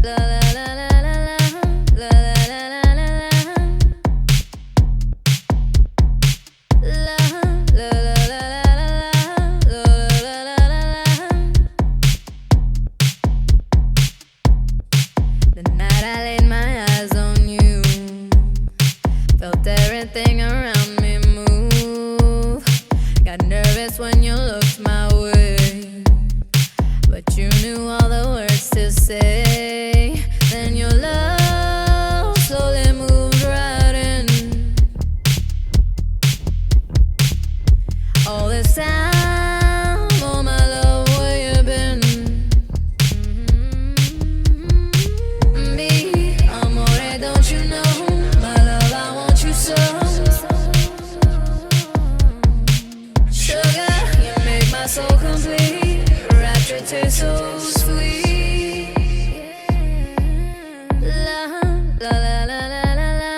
la la la la la la, la la la la la la, la la la la la la, la la la la la. The night I laid my eyes on you, felt everything around me move. Got nervous when you looked my way, but you knew all the words to say. Then your love slowly moved right in. All this time, oh my love, where you been? Me, amore, don't you know? My love, I want you so. Sugar, you make my soul complete. Rapture tastes so sweet. La la la la la la la,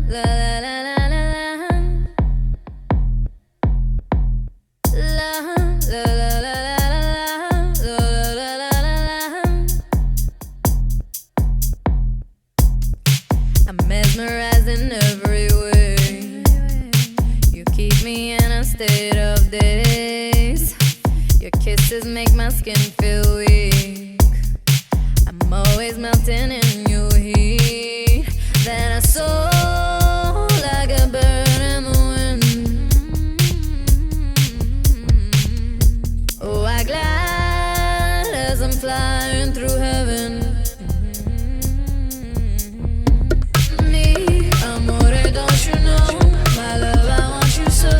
la la la la la la, la la la la la la, la la la. I'm mesmerized in every way. You keep me in a state of daze. Your kisses make my skin feel weak. I'm always melting in your heat. Then I soar like a bird in the wind. Oh, I glide as I'm flying through heaven. Me, amore, don't you know? My love, I want you so.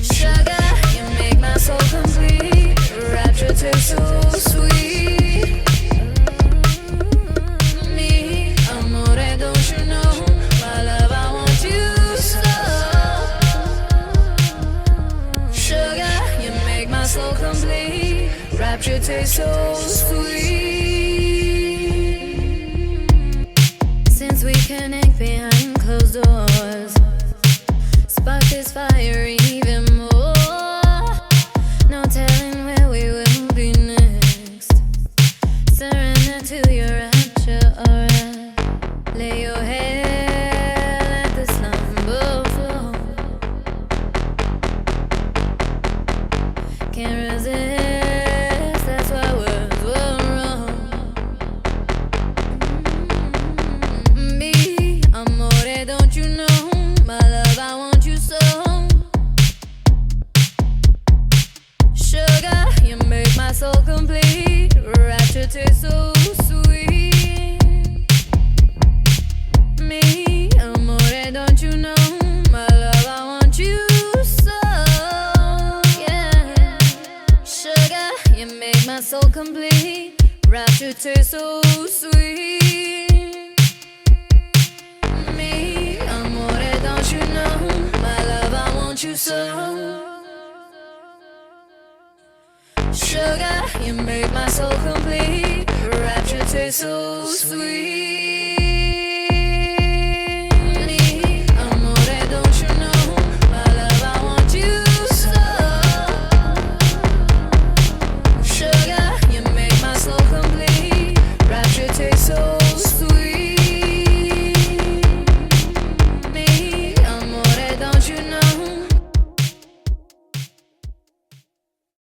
Sugar, you make my soul complete. Rapture tastes so sweet. Me, amore, don't you know? My love, I want you so. Sugar, you make my soul complete. Rapture tastes so sweet. Since we connect behind closed doors, spark this fire even more. No telling where we will be next. Surrender to your rapture, alright. Lay your head, let the slumber flow. Can't resist, that's why words were wrong. Me, amore, don't you know? My love, I want you so. Sugar, you make my soul complete. Rapture tastes so sweet. Me, amore, don't you know? My love, I want you so. Yeah. Sugar, you make my soul complete. Rapture tastes so sweet. Me, amore, don't you know? My love, I want you so. Sugar, you make my soul complete. Rapture tastes so sweet.